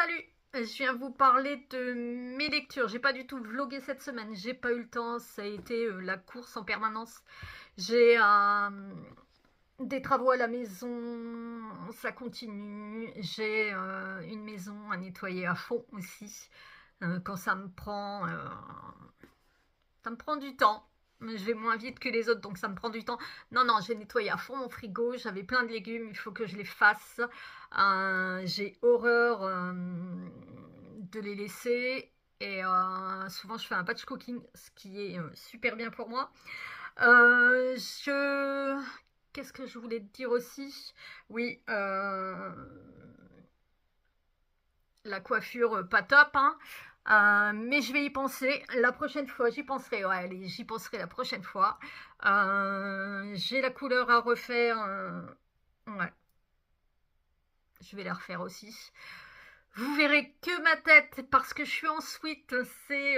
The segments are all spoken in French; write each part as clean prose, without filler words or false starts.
Salut, je viens vous parler de mes lectures. J'ai pas du tout vlogué cette semaine, j'ai pas eu le temps, ça a été la course en permanence. J'ai des travaux à la maison, ça continue. J'ai une maison à nettoyer à fond aussi. Quand ça me prend du temps. Je vais moins vite que les autres, donc ça me prend du temps. Non, non, j'ai nettoyé à fond mon frigo. J'avais plein de légumes, il faut que je les fasse. J'ai horreur de les laisser. Et souvent, je fais un batch cooking, ce qui est super bien pour moi. Euh, je... Qu'est-ce que je voulais te dire aussi? Oui, la coiffure pas top, hein. Mais je vais y penser la prochaine fois, j'y penserai, ouais, allez, j'y penserai la prochaine fois. J'ai la couleur à refaire, ouais, je vais la refaire aussi. Vous verrez que ma tête parce que je suis en sweat, c'est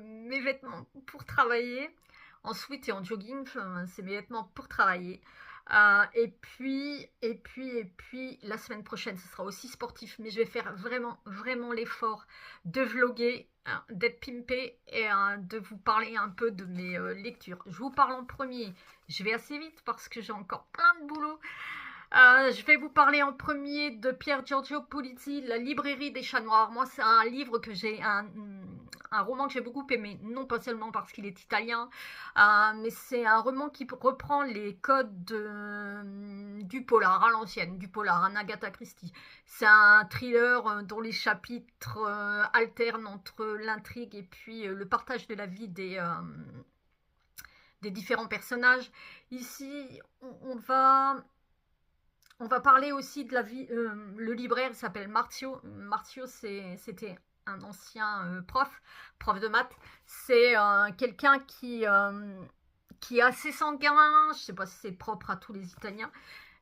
mes vêtements pour travailler. En sweat et en jogging, enfin, c'est mes vêtements pour travailler. Et puis, la semaine prochaine, ce sera aussi sportif, mais je vais faire vraiment, vraiment l'effort de vlogger, hein, d'être pimpé et de vous parler un peu de mes lectures. Je vous parle en premier, je vais assez vite parce que j'ai encore plein de boulot. Je vais vous parler en premier de Pier Giorgio Polizzi, La librairie des chats noirs. Moi, c'est un livre que un roman que j'ai beaucoup aimé, non pas seulement parce qu'il est italien, mais c'est un roman qui reprend les codes du polar à l'ancienne, du polar, un Agatha Christie. C'est un thriller dont les chapitres alternent entre l'intrigue et puis le partage de la vie des différents personnages. Ici, on va parler aussi de la vie. Le libraire s'appelle Marzio. Marzio, c'était un ancien prof de maths. C'est quelqu'un qui est assez sanguin. Je ne sais pas si c'est propre à tous les Italiens,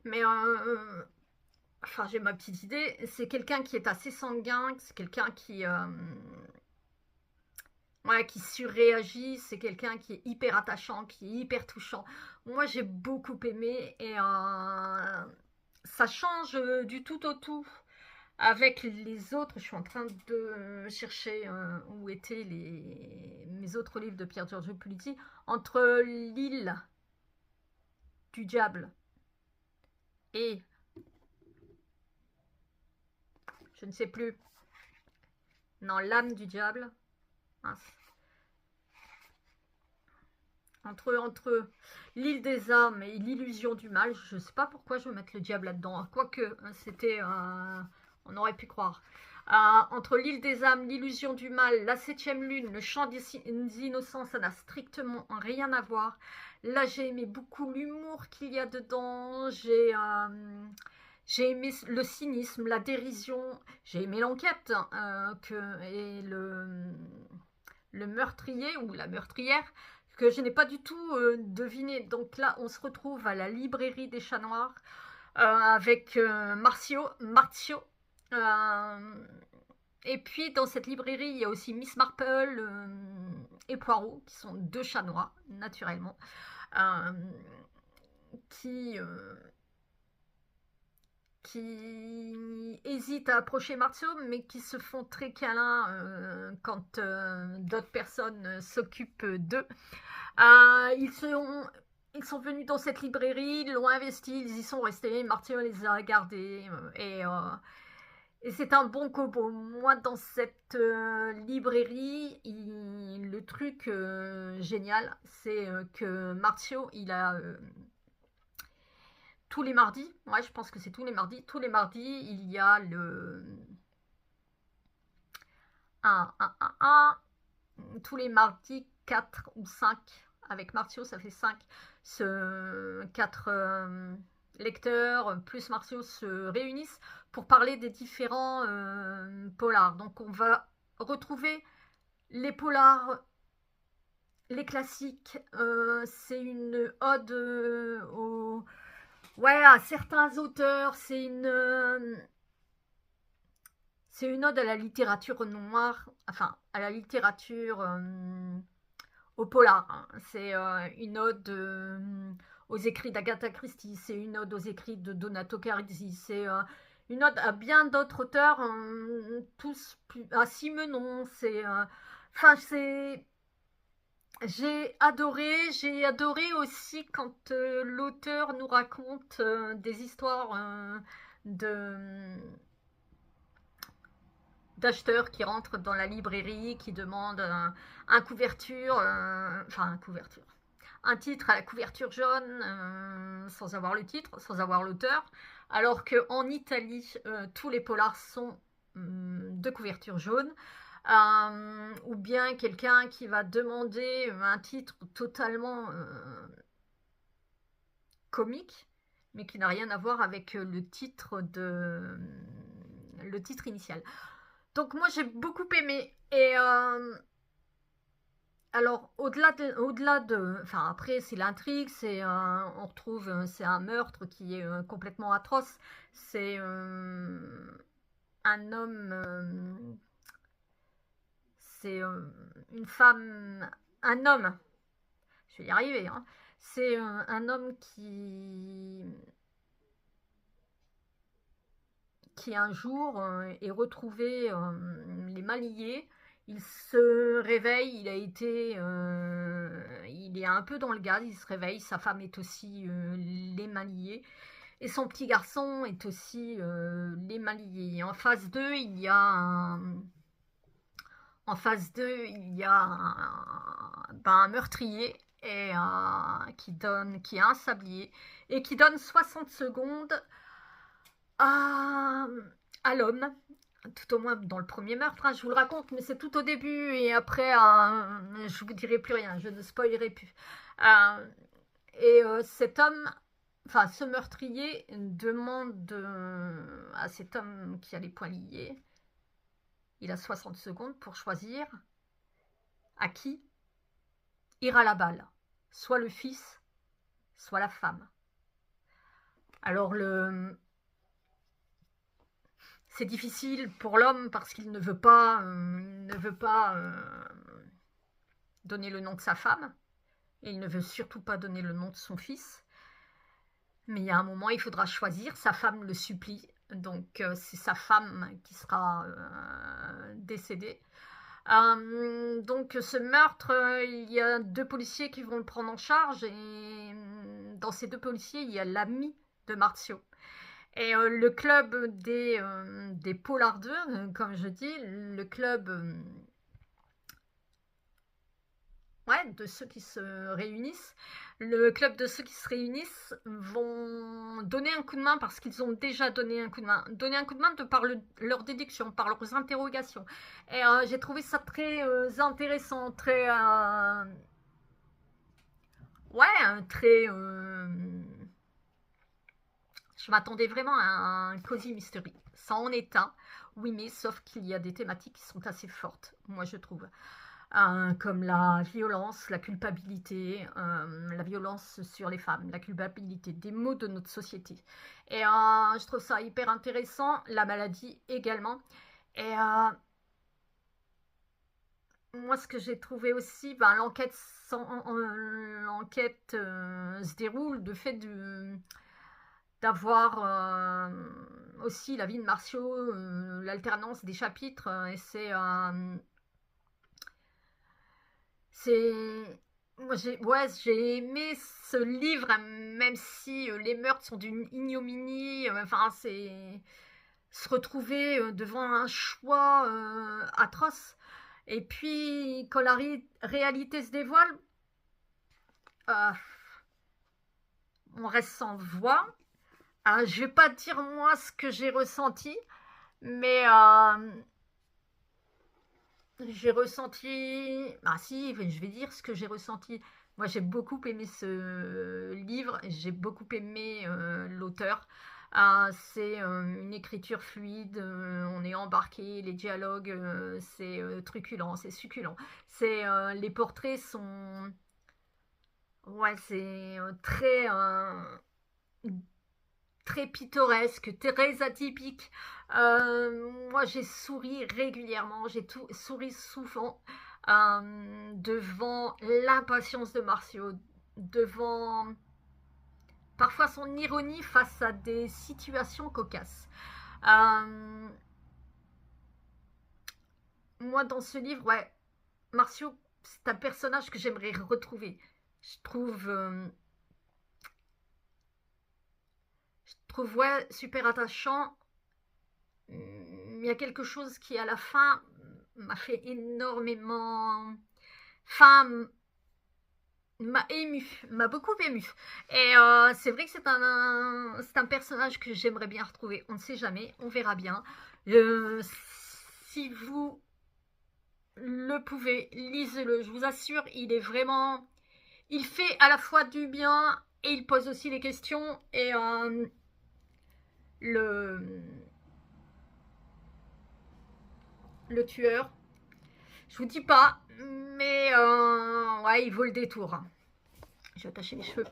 mais enfin, j'ai ma petite idée. C'est quelqu'un qui est assez sanguin. C'est quelqu'un ouais, qui surréagit. C'est quelqu'un qui est hyper attachant, qui est hyper touchant. Moi, j'ai beaucoup aimé et ça change du tout au tout avec les autres. Je suis en train de chercher où étaient mes autres livres de Pier Giorgio Polizzi. Entre l'île du diable et je ne sais plus. Non, l'âme du diable. Mince. Entre l'île des âmes et l'illusion du mal, je ne sais pas pourquoi je veux mettre le diable là-dedans. Quoique, c'était. On aurait pu croire. Entre l'île des âmes, l'illusion du mal, la septième lune, le chant des innocents, ça n'a strictement rien à voir. Là, j'ai aimé beaucoup l'humour qu'il y a dedans. J'ai aimé le cynisme, la dérision. J'ai aimé l'enquête et le meurtrier ou la meurtrière que je n'ai pas du tout deviné. Donc là, on se retrouve à la librairie des chats noirs avec Marzio. Euh, et puis dans cette librairie, il y a aussi Miss Marple et Poirot, qui sont deux chats noirs, naturellement, euh, qui, euh, qui hésitent à approcher Marzio, mais qui se font très câlins quand d'autres personnes s'occupent d'eux. Ils sont venus dans cette librairie, ils l'ont investi, ils y sont restés. Martine les a gardés et c'est un bon cobo. Moi, dans cette librairie, le truc génial, c'est que Marzio, il a tous les mardis, ouais, je pense que c'est tous les mardis, il y a un, tous les mardis 4 ou 5 avec Marzio, ça fait 5. 4 lecteurs plus Marzio se réunissent pour parler des différents polars. Donc on va retrouver les polars, les classiques. C'est une ode ouais, à certains auteurs. C'est une ode à la littérature noire, enfin à la littérature au polar, hein. C'est une ode aux écrits d'Agatha Christie, c'est une ode aux écrits de Donato Carisi, c'est une ode à bien d'autres auteurs, tous plus, à Simenon, enfin c'est, j'ai adoré aussi quand l'auteur nous raconte des histoires de d'acheteurs qui rentrent dans la librairie, qui demandent un couverture, enfin un couverture, un titre à la couverture jaune, sans avoir le titre, sans avoir l'auteur, alors qu'en Italie, tous les polars sont de couverture jaune. Ou bien quelqu'un qui va demander un titre totalement comique, mais qui n'a rien à voir avec le titre initial. Donc moi j'ai beaucoup aimé. Et alors au-delà de, enfin après c'est l'intrigue, on retrouve, c'est un meurtre qui est complètement atroce. C'est un homme, c'est une femme, un homme. Je vais y arriver. Hein. C'est un homme qui un jour est retrouvé les mains liées. Il se réveille, il est un peu dans le gaz, il se réveille, sa femme est aussi les mains liées. Et son petit garçon est aussi les mains liées. Et en phase 2, un meurtrier qui a un sablier et qui donne 60 secondes à, à l'homme, tout au moins dans le premier meurtre, hein, je vous le raconte, mais c'est tout au début et après, je vous dirai plus rien, je ne spoilerai plus. Cet homme, enfin ce meurtrier demande à cet homme qui a les poings liés, il a 60 secondes pour choisir à qui ira la balle, soit le fils, soit la femme. Alors c'est difficile pour l'homme parce qu'il ne veut pas, donner le nom de sa femme et il ne veut surtout pas donner le nom de son fils. Mais il y a un moment, il faudra choisir. Sa femme le supplie, donc c'est sa femme qui sera décédée. Donc ce meurtre, il y a 2 policiers qui vont le prendre en charge et dans ces 2 policiers, il y a l'ami de Marzio. Et le club des polardeux, comme je dis, le club de ceux qui se réunissent, le club de ceux qui se réunissent vont donner un coup de main parce qu'ils ont déjà donné un coup de main. Donner un coup de main de par leur déduction, par leurs interrogations. Et j'ai trouvé ça très intéressant, très... très... Je m'attendais vraiment à un cosy mystery. Ça en est un, oui, mais sauf qu'il y a des thématiques qui sont assez fortes, moi je trouve. Comme la violence, la culpabilité, la violence sur les femmes, la culpabilité, des maux de notre société. Et je trouve ça hyper intéressant, la maladie également. Et moi, ce que j'ai trouvé aussi, l'enquête se déroule de fait d'avoir aussi la vie de Marzio, l'alternance des chapitres, et moi j'ai aimé ce livre, même si les meurtres sont d'une ignominie, enfin c'est se retrouver devant un choix atroce. Et puis quand la réalité se dévoile, euh, on reste sans voix. Je vais pas dire moi ce que j'ai ressenti, mais j'ai ressenti... Ah si, je vais dire ce que j'ai ressenti. Moi, j'ai beaucoup aimé ce livre, j'ai beaucoup aimé l'auteur. C'est une écriture fluide, on est embarqué, les dialogues, c'est truculent, c'est succulent. Les portraits sont... Ouais, c'est très pittoresque, très atypique. Moi, j'ai souri régulièrement, souri souvent devant l'impatience de Marzio, devant parfois son ironie face à des situations cocasses. Moi, dans ce livre, ouais, Martiaux, c'est un personnage que j'aimerais retrouver. Je trouve, ouais, super attachant. Il y a quelque chose qui, à la fin, m'a fait énormément... Enfin, m'a ému, m'a beaucoup ému. Et c'est vrai que c'est un personnage que j'aimerais bien retrouver. On ne sait jamais, on verra bien. Si vous le pouvez, lisez-le. Je vous assure, il est vraiment... Il fait à la fois du bien et il pose aussi les questions. Et le tueur, je vous dis pas, mais ouais, il vaut le détour. Je vais attacher mes cheveux.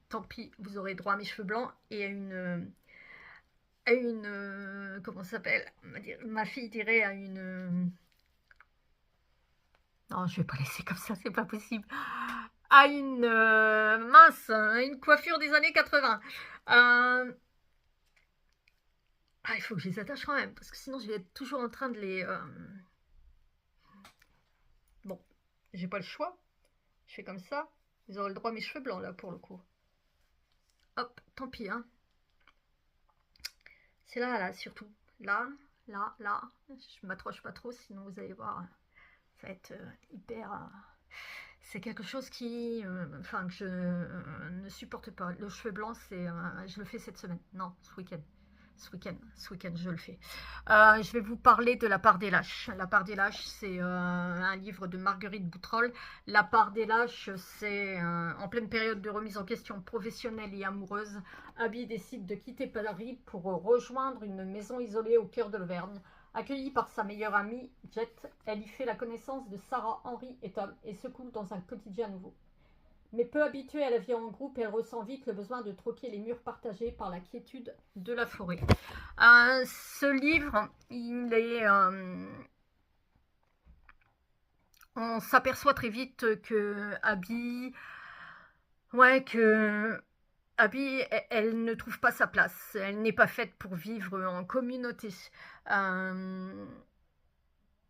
Tant pis, vous aurez droit à mes cheveux blancs et à une comment ça s'appelle, ma fille dirait à une... Non, je vais pas laisser comme ça, c'est pas possible. À une mince, une coiffure des années 80. Ah, il faut que je les attache quand même, parce que sinon je vais être toujours en train de les... Bon, j'ai pas le choix. Je fais comme ça. Vous aurez le droit à mes cheveux blancs, là, pour le coup. Hop, tant pis, hein. C'est là, là, surtout. Là, là, là. Je m'accroche pas trop, sinon vous allez voir. Ça va être hyper... c'est quelque chose qui... Enfin, que je ne supporte pas. Le cheveu blanc, c'est... je le fais cette semaine. Non, ce week-end. Ce week-end, je le fais. Je vais vous parler de La part des lâches. La part des lâches, c'est un livre de Marguerite Bouttrol. La part des lâches, c'est en pleine période de remise en question professionnelle et amoureuse. Abby décide de quitter Paris pour rejoindre une maison isolée au cœur de l'Auvergne. Accueillie par sa meilleure amie, Jet, elle y fait la connaissance de Sarah, Henry et Tom et se coule dans un quotidien nouveau. Mais peu habituée à la vie en groupe, elle ressent vite le besoin de troquer les murs partagés par la quiétude de la forêt. Ce livre, il est... on s'aperçoit très vite que Abby... Ouais, que Abby, elle ne trouve pas sa place. Elle n'est pas faite pour vivre en communauté.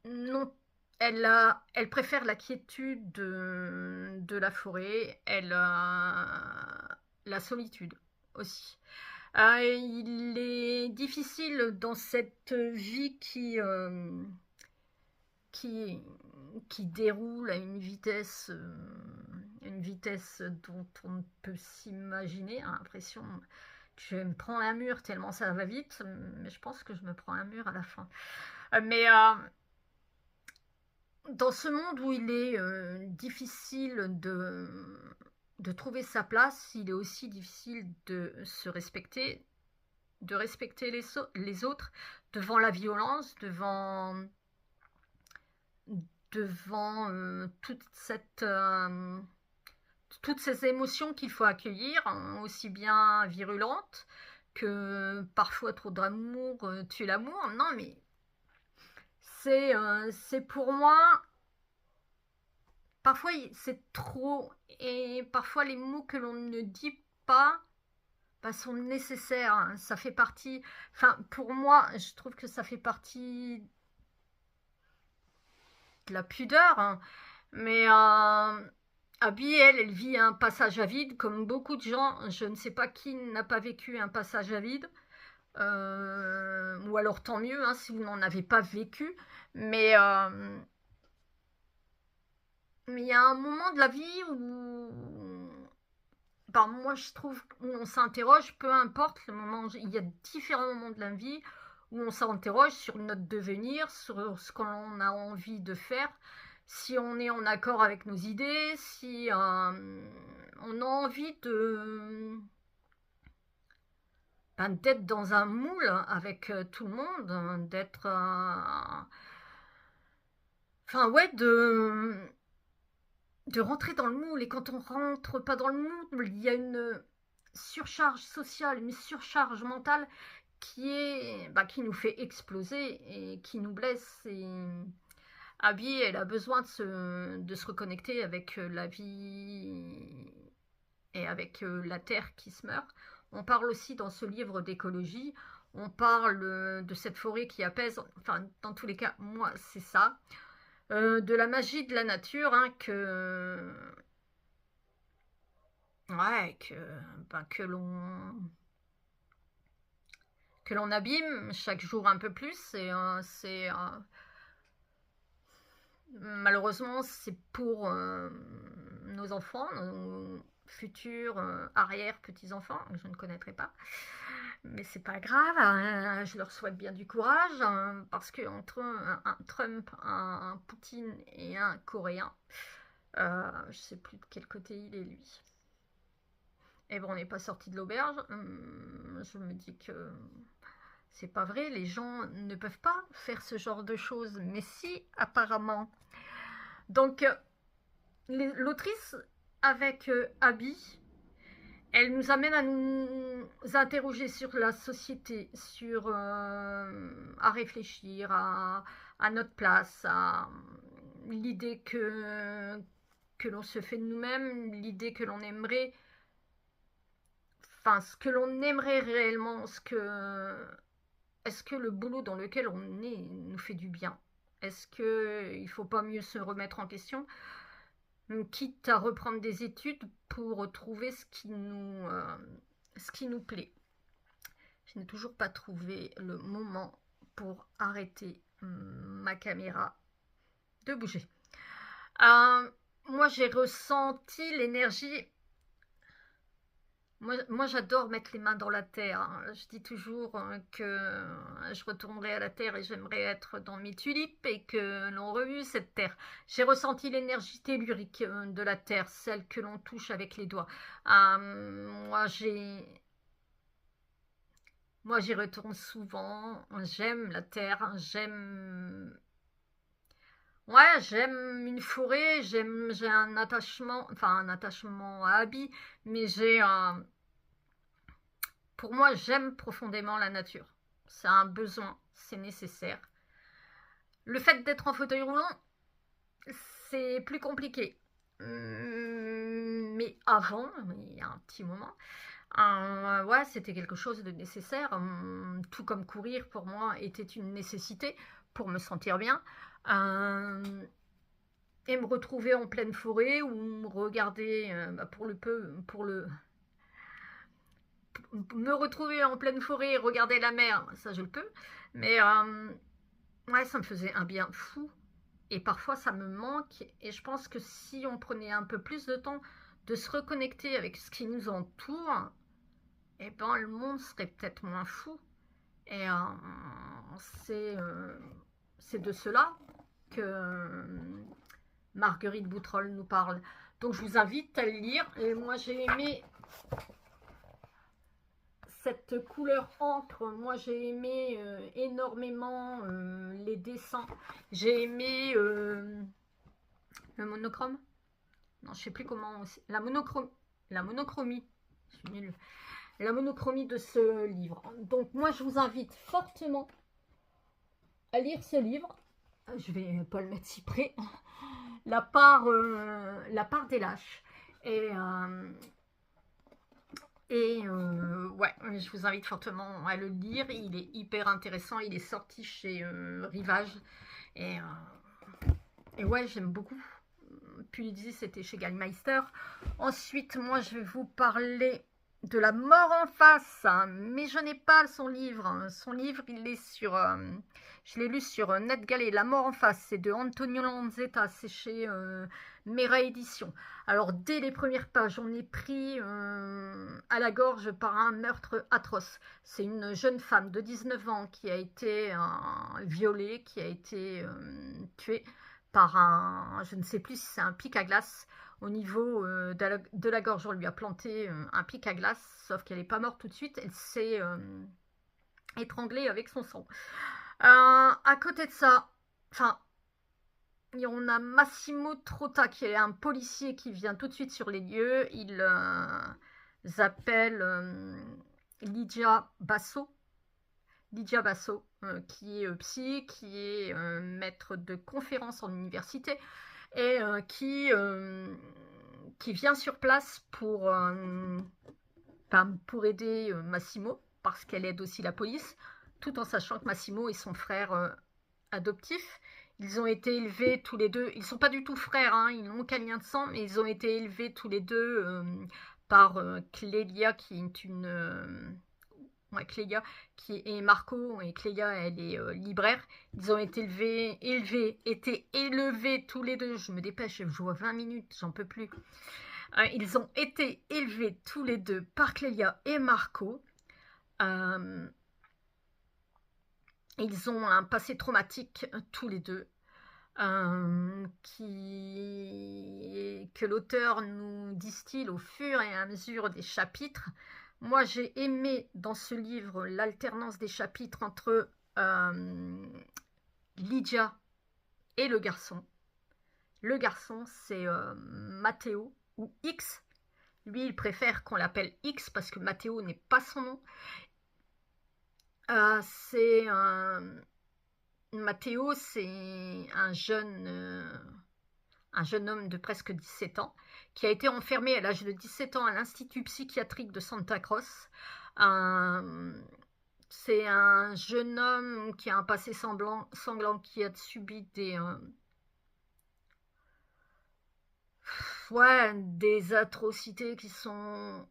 Non, elle préfère la quiétude de la forêt, la solitude aussi. Il est difficile dans cette vie qui, qui déroule à une vitesse dont on ne peut s'imaginer. J'ai l'impression que je me prends un mur tellement ça va vite, mais je pense que je me prends un mur à la fin. Mais dans ce monde où il est difficile de trouver sa place, il est aussi difficile de se respecter, de respecter les autres devant la violence, devant toutes ces émotions qu'il faut accueillir, hein, aussi bien virulentes que parfois trop d'amour tue l'amour. Non, mais c'est pour moi... Parfois, c'est trop, et parfois les mots que l'on ne dit pas sont nécessaires. Hein. Ça fait partie... Enfin, pour moi, je trouve que ça fait partie de la pudeur. Hein. Mais Abby, elle vit un passage à vide, comme beaucoup de gens. Je ne sais pas qui n'a pas vécu un passage à vide. Ou alors tant mieux, hein, si vous n'en avez pas vécu. Mais il y a un moment de la vie où... Ben, moi, je trouve qu'on s'interroge, peu importe le moment, il y a différents moments de la vie où on s'interroge sur notre devenir, sur ce qu'on a envie de faire, si on est en accord avec nos idées, si on a envie d'être dans un moule avec tout le monde, d'être... Enfin, ouais, de rentrer dans le moule. Et quand on rentre pas dans le moule, il y a une surcharge sociale, une surcharge mentale qui nous fait exploser et qui nous blesse. Et Abby, elle a besoin de se reconnecter avec la vie et avec la terre qui se meurt. On parle aussi dans ce livre d'écologie. On parle de cette forêt qui apaise, enfin dans tous les cas, moi c'est ça. De la magie de la nature, hein, ouais, ben, que l'on abîme chaque jour un peu plus. Et malheureusement, c'est pour nos enfants, nos futurs arrière-petits-enfants, je ne connaîtrai pas. Mais c'est pas grave, hein, je leur souhaite bien du courage, hein, parce qu'entre un Trump, un Poutine et un Coréen, je sais plus de quel côté il est lui. Et bon, on n'est pas sorti de l'auberge. Je me dis que c'est pas vrai, les gens ne peuvent pas faire ce genre de choses. Mais si, apparemment. Donc, l'autrice avec Abby, elle nous amène à nous interroger sur la société, à réfléchir à notre place, à l'idée que l'on se fait de nous-mêmes, l'idée que l'on aimerait, enfin ce que l'on aimerait réellement, est-ce que le boulot dans lequel on est nous fait du bien? Est-ce qu'il ne faut pas mieux se remettre en question, quitte à reprendre des études pour trouver ce qui nous plaît? Je n'ai toujours pas trouvé le moment pour arrêter ma caméra de bouger. Moi, j'ai ressenti l'énergie. Moi j'adore mettre les mains dans la terre, hein. Je dis toujours que je retournerai à la terre et j'aimerais être dans mes tulipes et que l'on remue cette terre. J'ai ressenti l'énergie tellurique de la terre, celle que l'on touche avec les doigts. Moi j'y retourne souvent. J'aime la terre, j'aime une forêt, j'ai un attachement, enfin un attachement à Abby, mais pour moi, j'aime profondément la nature. C'est un besoin, c'est nécessaire. Le fait d'être en fauteuil roulant, c'est plus compliqué. Mais avant, il y a un petit moment, ouais, c'était quelque chose de nécessaire. Tout comme courir, pour moi, était une nécessité pour me sentir bien. Et me retrouver en pleine forêt ou me regarder me retrouver en pleine forêt et regarder la mer, ça je le peux, mais ouais, ça me faisait un bien fou et parfois ça me manque. Et je pense que si on prenait un peu plus de temps de se reconnecter avec ce qui nous entoure, et ben le monde serait peut-être moins fou. Et c'est de cela que Marguerite Bouttrol nous parle. Donc je vous invite à le lire. Et moi j'ai aimé cette couleur encre. Moi j'ai aimé énormément les dessins. J'ai aimé le monochrome. Non, je sais plus comment. La monochromie. Je suis nulle. La monochromie de ce livre. Donc moi je vous invite fortement à lire ce livre. Je vais pas le mettre si près. La part des lâches. Ouais, je vous invite fortement à le lire. Il est hyper intéressant. Il est sorti chez Rivage. Et ouais, j'aime beaucoup. Puis c'était chez Gallmeister. Ensuite, moi, je vais vous parler de La mort en face. Mais je n'ai pas son livre. Son livre, il est sur... je l'ai lu sur NetGalley. La mort en face, c'est de Antonio Lanzetta. C'est chez Mera Édition. Alors, dès les premières pages, on est pris à la gorge par un meurtre atroce. C'est une jeune femme de 19 ans qui a été violée, qui a été tuée par je ne sais plus si c'est un pic à glace. Au niveau de la gorge, on lui a planté un pic à glace, sauf qu'elle n'est pas morte tout de suite. Elle s'est étranglée avec son sang. À côté de ça, on a Massimo Trotta, qui est un policier qui vient tout de suite sur les lieux. Il appelle Lydia Basso, qui est psy, qui est maître de conférences en université et qui vient sur place pour aider Massimo. parce qu'elle aide aussi la police, tout en sachant que Massimo est son frère adoptif. Ils ont été élevés tous les deux, ils ne sont pas du tout frères, hein, ils n'ont aucun lien de sang, mais ils ont été élevés tous les deux par Clélia, qui est une... ouais, Clélia, qui est Marco, et Clélia, elle est libraire. Ils ont été élevés tous les deux, je me dépêche, je vois 20 minutes, j'en peux plus. Ils ont été élevés tous les deux par Clélia et Marco. Ils ont un passé traumatique tous les deux, que l'auteur nous distille au fur et à mesure des chapitres. Moi, j'ai aimé dans ce livre l'alternance des chapitres entre Lydia et le garçon. Le garçon, c'est Matteo, ou X. Lui, il préfère qu'on l'appelle X parce que Matteo n'est pas son nom. Matteo, c'est un jeune homme de presque 17 ans qui a été enfermé à l'âge de 17 ans à l'Institut psychiatrique de Santa Croce. C'est un jeune homme qui a un passé sanglant, qui a subi des atrocités qui sont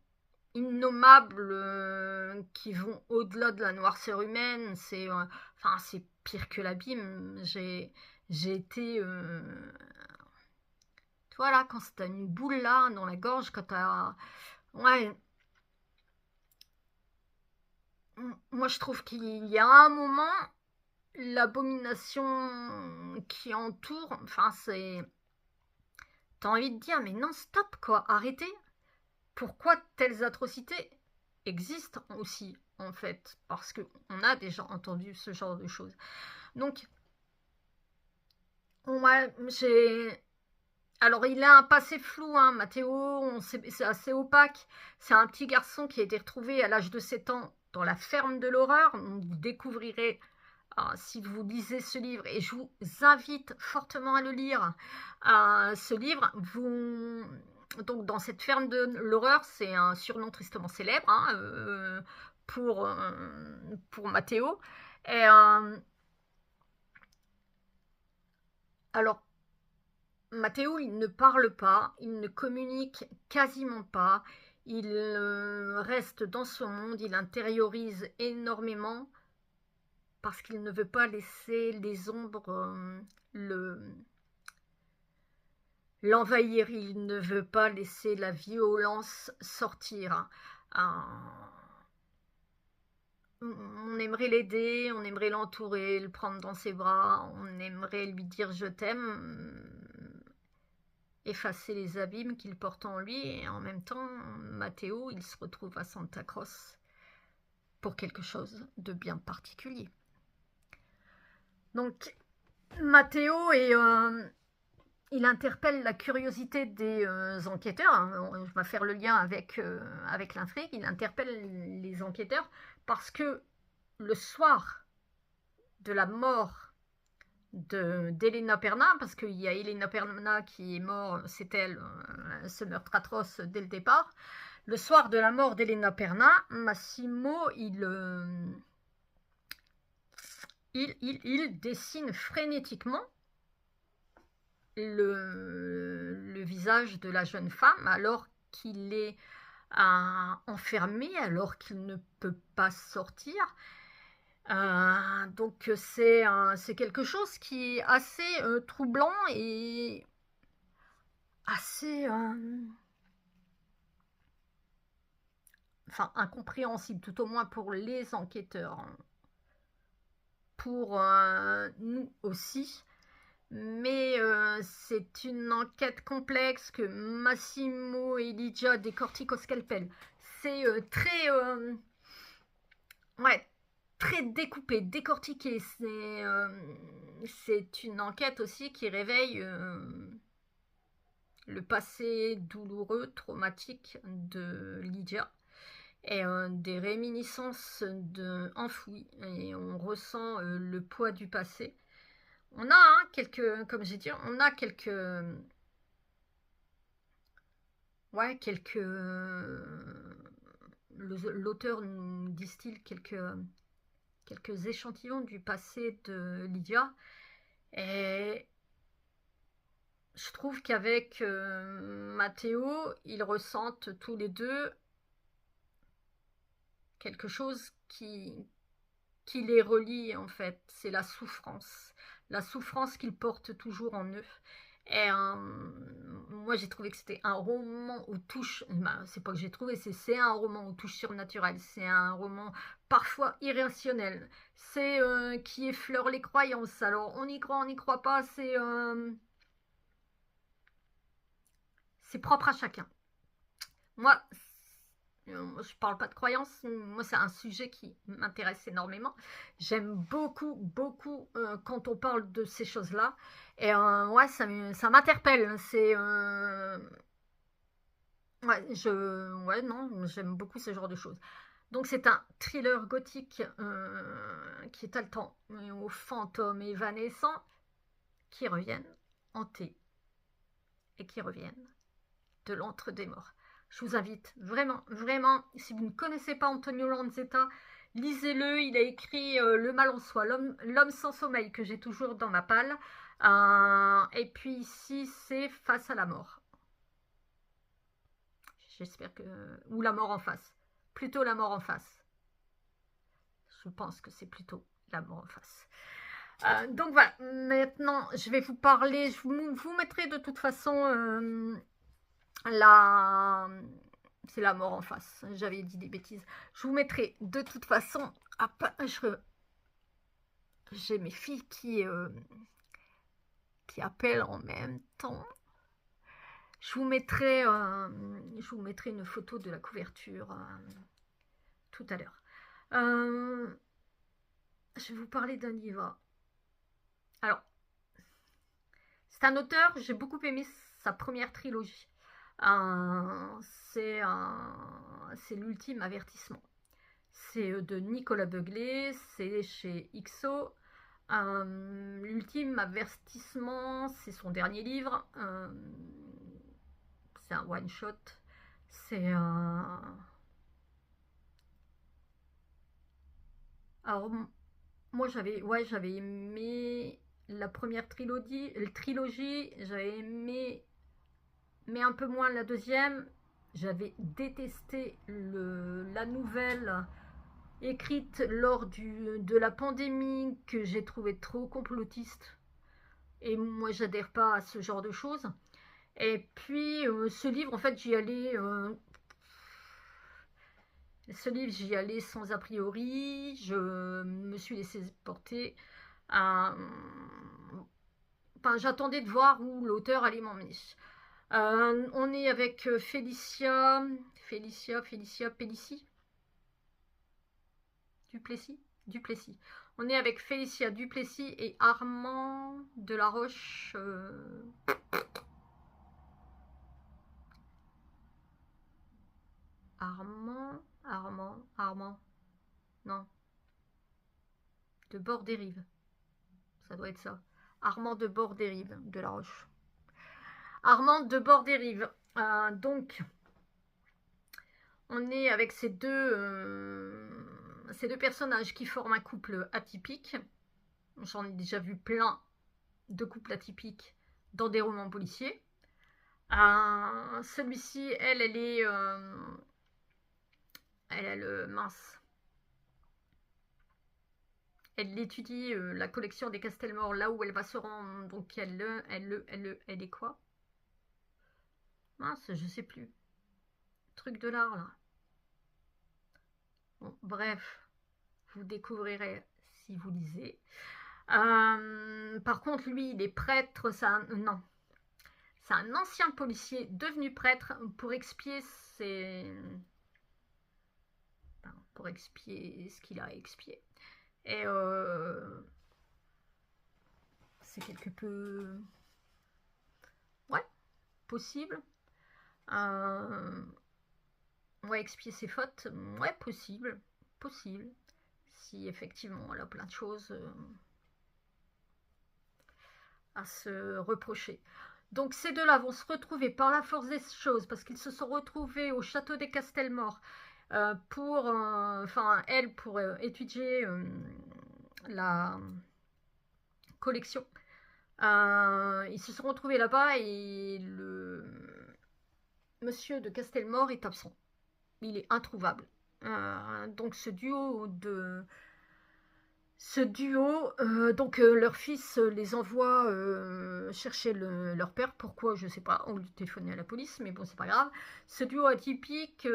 innommables, qui vont au-delà de la noirceur humaine. C'est pire que l'abîme. J'ai été... voilà, quand t'as une boule là, dans la gorge, quand t'as... Ouais. Moi, je trouve qu'il y a un moment, l'abomination qui entoure, c'est... T'as envie de dire, mais non, stop, quoi, arrêtez. Pourquoi telles atrocités existent aussi, en fait, parce qu'on a déjà entendu ce genre de choses. Donc, ouais, alors, il a un passé flou, hein, Matteo, c'est assez opaque. C'est un petit garçon qui a été retrouvé à l'âge de 7 ans dans la ferme de l'horreur. Vous découvrirez, si vous lisez ce livre, et je vous invite fortement à le lire, ce livre, donc dans cette ferme de l'horreur, c'est un surnom tristement célèbre, hein, pour Matteo. Et alors, Matteo, il ne parle pas, il ne communique quasiment pas, il reste dans son monde, il intériorise énormément parce qu'il ne veut pas laisser les ombres l'envahir, il ne veut pas laisser la violence sortir. On aimerait l'aider, on aimerait l'entourer, le prendre dans ses bras, on aimerait lui dire je t'aime, effacer les abîmes qu'il porte en lui, et en même temps, Matteo, il se retrouve à Santa Croce pour quelque chose de bien particulier. Donc, Matteo, il interpelle la curiosité des enquêteurs, hein. Je vais faire le lien avec l'intrigue. Il interpelle les enquêteurs parce que le soir de la mort d'Elena Perna, parce qu'il y a Elena Perna qui est morte, c'est elle, ce meurtre atroce dès le départ. Le soir de la mort d'Elena Perna, Massimo, il dessine frénétiquement le visage de la jeune femme alors qu'il est enfermé, alors qu'il ne peut pas sortir. Donc c'est quelque chose qui est assez troublant et assez incompréhensible, tout au moins pour les enquêteurs, pour nous aussi. Mais c'est une enquête complexe que Massimo et Lydia décortiquent au scalpel. C'est très très découpé, décortiqué. C'est une enquête aussi qui réveille le passé douloureux, traumatique de Lydia et des réminiscences enfouies. Et on ressent le poids du passé. On a comme j'ai dit, on a quelques l'auteur nous distille quelques échantillons du passé de Lydia. Et je trouve qu'avec Matteo, ils ressentent tous les deux quelque chose qui les relie en fait. C'est la souffrance qu'ils portent toujours en eux. Et moi j'ai trouvé que c'était un roman aux touches, ben, c'est pas que j'ai trouvé, c'est un roman aux touches surnaturelles, c'est un roman parfois irrationnel, c'est qui effleure les croyances. Alors on y croit, on n'y croit pas, c'est propre à chacun. Moi, je parle pas de croyances, moi c'est un sujet qui m'intéresse énormément. J'aime beaucoup, beaucoup quand on parle de ces choses-là. Et ouais, ça m'interpelle. Ouais, non, j'aime beaucoup ce genre de choses. Donc c'est un thriller gothique qui est haletant, aux fantômes évanescents qui reviennent hantés et qui reviennent de l'antre des morts. Je vous invite vraiment, vraiment, si vous ne connaissez pas Antonio Lanzetta, lisez-le. Il a écrit Le mal en soi, l'homme sans sommeil, que j'ai toujours dans ma palle. Et puis ici, c'est Face à la mort. J'espère que... Ou La mort en face. Plutôt La mort en face. Je pense que c'est plutôt La mort en face. Donc voilà, maintenant, je vais vous parler... Je vous mettrai de toute façon... c'est la mort en face. J'avais dit des bêtises. Je vous mettrai de toute façon. J'ai mes filles qui appellent en même temps. Je vous mettrai une photo de la couverture tout à l'heure. Je vais vous parler d'un livre. Alors, c'est un auteur, j'ai beaucoup aimé sa première trilogie. C'est l'ultime avertissement. C'est de Nicolas Beuglé, c'est chez XO. L'ultime avertissement, c'est son dernier livre. C'est un one shot. C'est alors moi j'avais aimé la première trilogie, j'avais aimé mais un peu moins la deuxième. J'avais détesté la nouvelle écrite lors de la pandémie que j'ai trouvé trop complotiste. Et moi, j'adhère pas à ce genre de choses. Et puis, ce livre, en fait, j'y allais... ce livre, j'y allais sans a priori. Je me suis laissée porter. Enfin, j'attendais de voir où l'auteur allait m'emmener. On est avec Félicia Pellici Duplessis. On est avec Félicia Duplessis et Armand Delaroche. Armand. Non. De Bord-des-Rives. Ça doit être ça. Armand de Bord-des-Rives, Delaroche. Armand de Bord-des-Rives. Donc, on est avec ces deux personnages qui forment un couple atypique. J'en ai déjà vu plein de couples atypiques dans des romans policiers. Celui-ci, elle est... mince. Elle étudie la collection des Castelmore, là où elle va se rendre. Donc elle est quoi? Mince, je sais plus. Truc de l'art, là. Bon, bref, vous découvrirez si vous lisez. Par contre, lui, il est prêtre. Non. C'est un ancien policier devenu prêtre pour expier pour expier ce qu'il a expié. Et c'est quelque peu... Ouais, possible. Ouais, expier ses fautes. Ouais, possible. Si effectivement elle a plein de choses à se reprocher. Donc ces deux-là vont se retrouver par la force des choses, parce qu'ils se sont retrouvés au château des Castelmore. pour étudier la collection. Ils se sont retrouvés là-bas et le monsieur de Castelmore est absent. Il est introuvable. Donc ce duo, leur fils les envoie chercher leur père. Pourquoi, je sais pas. On lui téléphonait à la police, mais bon, c'est pas grave. Ce duo atypique,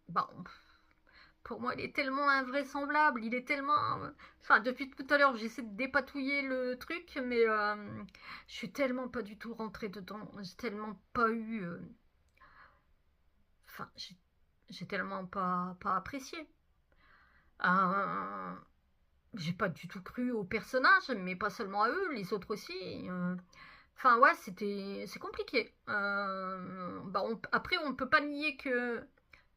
bon, pour moi, il est tellement invraisemblable. Il est tellement... Enfin, depuis tout à l'heure, j'essaie de dépatouiller le truc, mais je suis tellement pas du tout rentrée dedans. J'ai tellement pas eu... Enfin, j'ai tellement pas apprécié. J'ai pas du tout cru aux personnages, mais pas seulement à eux, les autres aussi. Enfin, ouais, c'est compliqué. Après, on peut pas nier que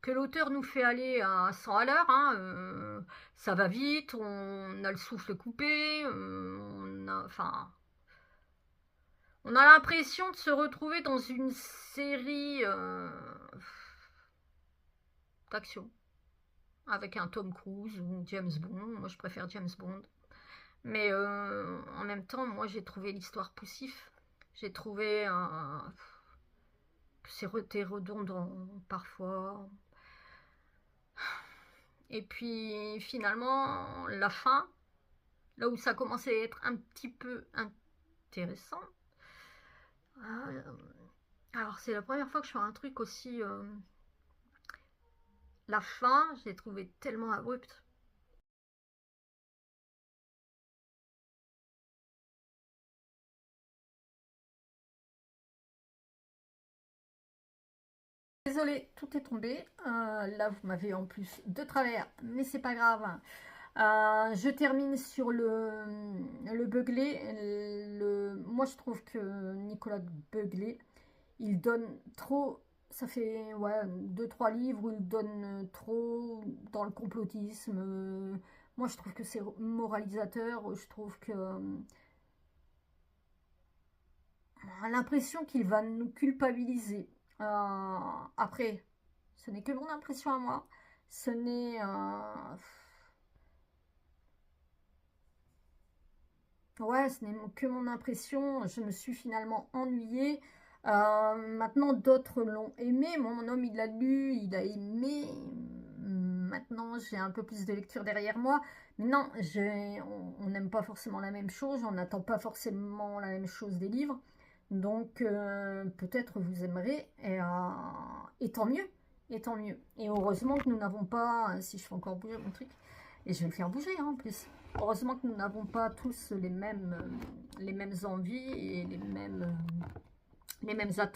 l'auteur nous fait aller à 100 à l'heure. Hein, ça va vite, on a le souffle coupé, on a l'impression de se retrouver dans une série d'action avec un Tom Cruise ou James Bond. Moi, je préfère James Bond. Mais en même temps, moi, j'ai trouvé l'histoire poussif. J'ai trouvé que c'était redondant parfois. Et puis, finalement, la fin, là où ça commençait à être un petit peu intéressant. Alors, c'est la première fois que je fais un truc aussi... la fin, je l'ai trouvée tellement abrupte. Désolée, tout est tombé. Là, vous m'avez en plus de travers, mais c'est pas grave. Je termine sur le Beugler. Moi, je trouve que Nicolas Beugler, il donne trop. Ça fait ouais, 2-3 livres où il donne trop dans le complotisme. Moi, je trouve que c'est moralisateur. Je trouve que l'impression qu'il va nous culpabiliser. Après, ce n'est que mon impression à moi. Ce n'est... ouais, ce n'est que mon impression. Je me suis finalement ennuyée. Maintenant, d'autres l'ont aimé. Mon homme, il l'a lu, il a aimé. Maintenant, j'ai un peu plus de lecture derrière moi. Mais non, on n'aime pas forcément la même chose. On n'attend pas forcément la même chose des livres. Donc, peut-être vous aimerez. Et tant mieux. Et tant mieux. Et heureusement que nous n'avons pas... Si je fais encore bouger mon truc... Et je vais le faire bouger hein, en plus. Heureusement que nous n'avons pas tous les mêmes envies et les mêmes attentes.